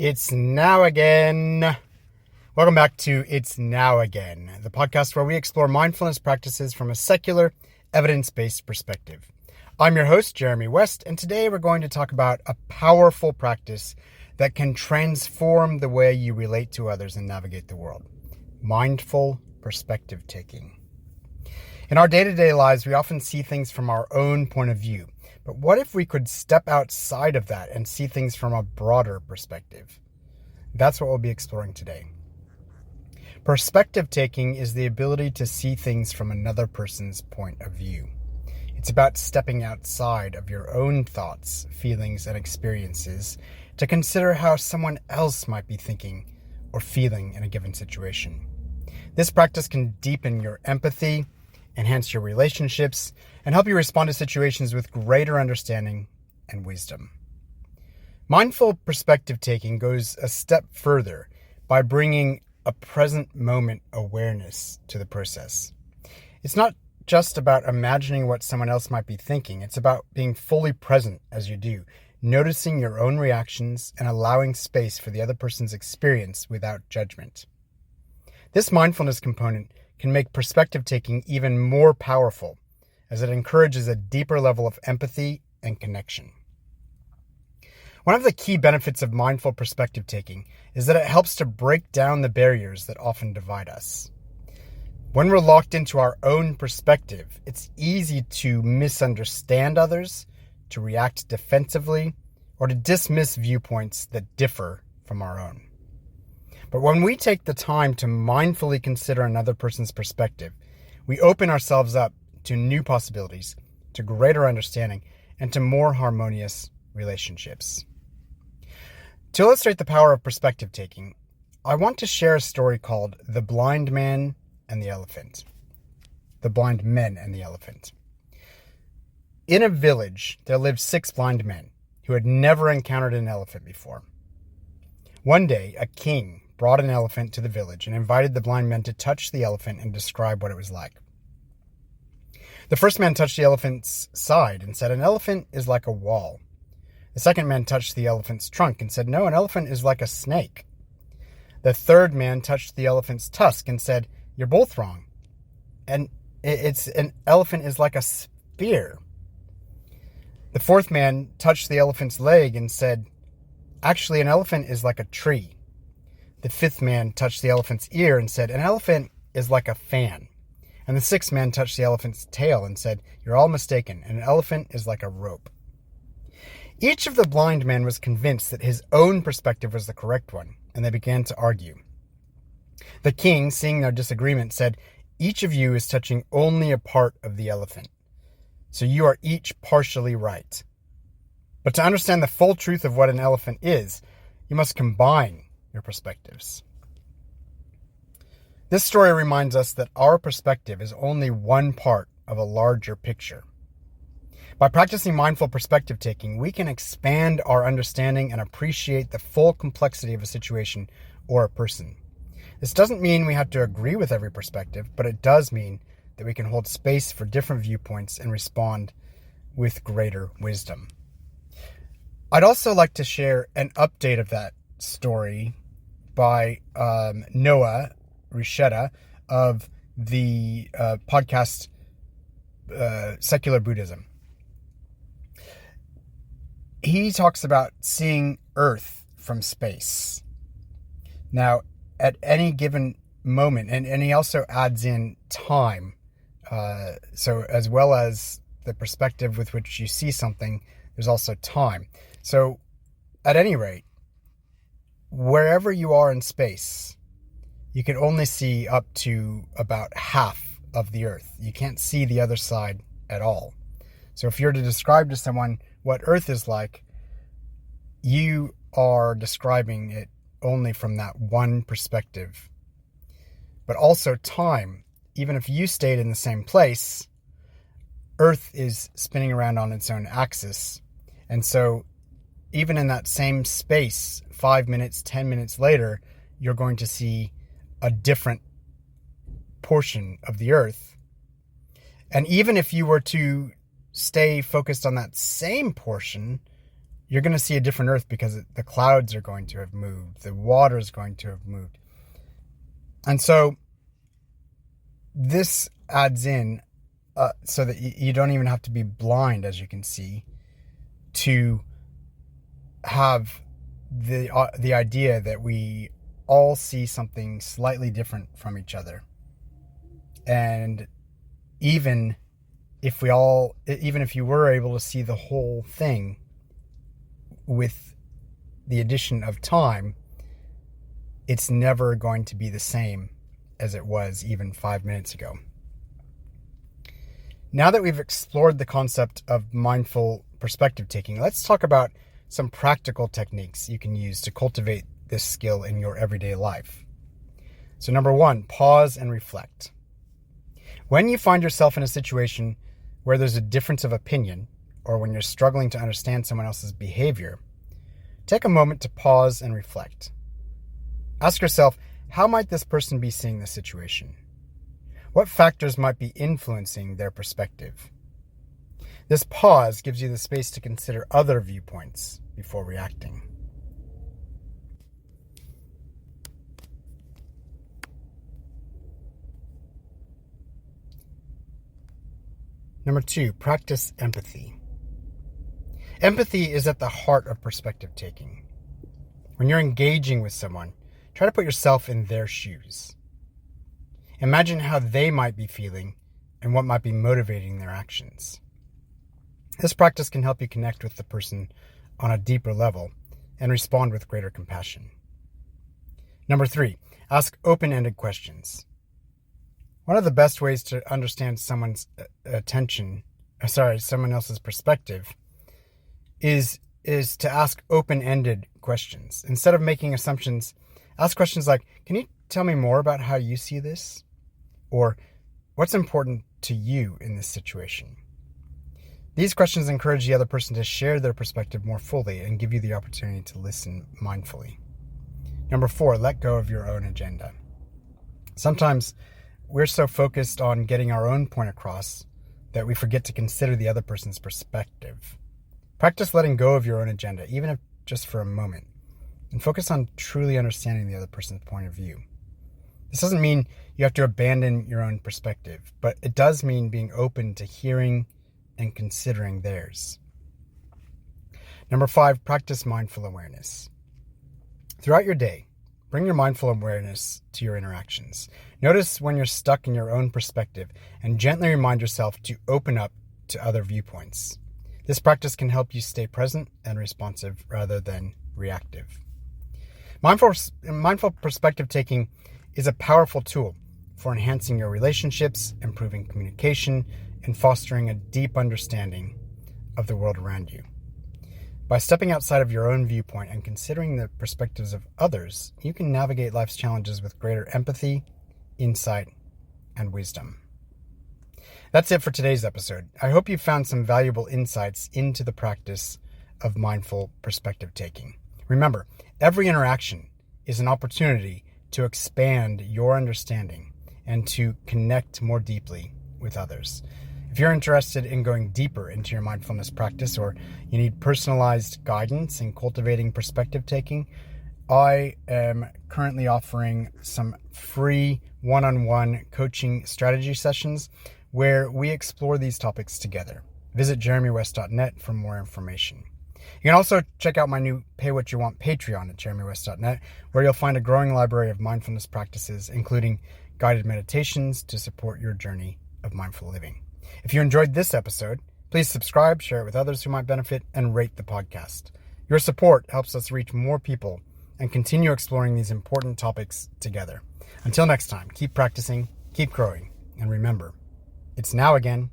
It's now again. Welcome back to It's Now Again, the podcast where we explore mindfulness practices from a secular, evidence-based perspective. I'm your host, Jeremy West, and today we're going to talk about a powerful practice that can transform the way you relate to others and navigate the world. Mindful perspective taking. In our day-to-day lives, we often see things from our own point of view. But what if we could step outside of that and see things from a broader perspective? That's what we'll be exploring today. Perspective taking is the ability to see things from another person's point of view. It's about stepping outside of your own thoughts, feelings, and experiences to consider how someone else might be thinking or feeling in a given situation. This practice can deepen your empathy, enhance your relationships, and help you respond to situations with greater understanding and wisdom. Mindful perspective taking goes a step further by bringing a present moment awareness to the process. It's not just about imagining what someone else might be thinking. It's about being fully present as you do, noticing your own reactions and allowing space for the other person's experience without judgment. This mindfulness component can make perspective taking even more powerful as it encourages a deeper level of empathy and connection. One of the key benefits of mindful perspective taking is that it helps to break down the barriers that often divide us. When we're locked into our own perspective, it's easy to misunderstand others, to react defensively, or to dismiss viewpoints that differ from our own. But when we take the time to mindfully consider another person's perspective, we open ourselves up to new possibilities, to greater understanding, and to more harmonious relationships. To illustrate the power of perspective taking, I want to share a story called The Blind Man and the Elephant. The Blind Men and the Elephant. In a village, there lived 6 blind men who had never encountered an elephant before. One day, a king brought an elephant to the village and invited the blind men to touch the elephant and describe what it was like. The first man touched the elephant's side and said, "An elephant is like a wall." The second man touched the elephant's trunk and said, "No, an elephant is like a snake." The third man touched the elephant's tusk and said, "You're both wrong. And an elephant is like a spear." The fourth man touched the elephant's leg and said, "Actually, an elephant is like a tree." The fifth man touched the elephant's ear and said, "An elephant is like a fan." And the sixth man touched the elephant's tail and said, "You're all mistaken. An elephant is like a rope." Each of the blind men was convinced that his own perspective was the correct one, and they began to argue. The king, seeing their disagreement, said, "Each of you is touching only a part of the elephant, so you are each partially right. But to understand the full truth of what an elephant is, you must combine your perspectives." This story reminds us that our perspective is only one part of a larger picture. By practicing mindful perspective taking, we can expand our understanding and appreciate the full complexity of a situation or a person. This doesn't mean we have to agree with every perspective, but it does mean that we can hold space for different viewpoints and respond with greater wisdom. I'd also like to share an update of that story by Noah Risheta of the podcast Secular Buddhism. He talks about seeing Earth from space. Now, at any given moment, and he also adds in time, so as well as the perspective with which you see something, there's also time. So, at any rate, wherever you are in space, you can only see up to about half of the Earth. You can't see the other side at all. So if you're to describe to someone what Earth is like, you are describing it only from that one perspective. But also time, even if you stayed in the same place, Earth is spinning around on its own axis. And so even in that same space, 5 minutes, 10 minutes later, you're going to see a different portion of the Earth. And even if you were to stay focused on that same portion, you're going to see a different earth because the clouds are going to have moved. The water is going to have moved. And so this adds in so that you don't even have to be blind, as you can see, to have the idea that we all see something slightly different from each other. And even if you were able to see the whole thing with the addition of time, it's never going to be the same as it was even 5 minutes ago. Now that we've explored the concept of mindful perspective taking, let's talk about some practical techniques you can use to cultivate this skill in your everyday life. So number 1, pause and reflect. When you find yourself in a situation where there's a difference of opinion, or when you're struggling to understand someone else's behavior, take a moment to pause and reflect. Ask yourself, how might this person be seeing the situation? What factors might be influencing their perspective? This pause gives you the space to consider other viewpoints before reacting. Number 2, practice empathy. Empathy is at the heart of perspective taking. When you're engaging with someone, try to put yourself in their shoes. Imagine how they might be feeling and what might be motivating their actions. This practice can help you connect with the person on a deeper level and respond with greater compassion. Number 3, ask open-ended questions. One of the best ways to understand someone else's perspective is to ask open-ended questions. Instead of making assumptions, ask questions like, can you tell me more about how you see this? Or, what's important to you in this situation? These questions encourage the other person to share their perspective more fully and give you the opportunity to listen mindfully. Number 4, let go of your own agenda. Sometimes we're so focused on getting our own point across that we forget to consider the other person's perspective. Practice letting go of your own agenda, even if just for a moment, and focus on truly understanding the other person's point of view. This doesn't mean you have to abandon your own perspective, but it does mean being open to hearing and considering theirs. Number 5, practice mindful awareness. Throughout your day, bring your mindful awareness to your interactions. Notice when you're stuck in your own perspective and gently remind yourself to open up to other viewpoints. This practice can help you stay present and responsive rather than reactive. Mindful perspective taking is a powerful tool for enhancing your relationships, improving communication, and fostering a deep understanding of the world around you. By stepping outside of your own viewpoint and considering the perspectives of others, you can navigate life's challenges with greater empathy, insight, and wisdom. That's it for today's episode. I hope you found some valuable insights into the practice of mindful perspective taking. Remember, every interaction is an opportunity to expand your understanding and to connect more deeply with others. If you're interested in going deeper into your mindfulness practice, or you need personalized guidance in cultivating perspective taking, I am currently offering some free one-on-one coaching strategy sessions where we explore these topics together. Visit jeremywest.net for more information. You can also check out my new Pay What You Want Patreon at jeremywest.net, where you'll find a growing library of mindfulness practices, including guided meditations to support your journey of mindful living. If you enjoyed this episode, please subscribe, share it with others who might benefit, and rate the podcast. Your support helps us reach more people and continue exploring these important topics together. Until next time, keep practicing, keep growing, and remember, it's now again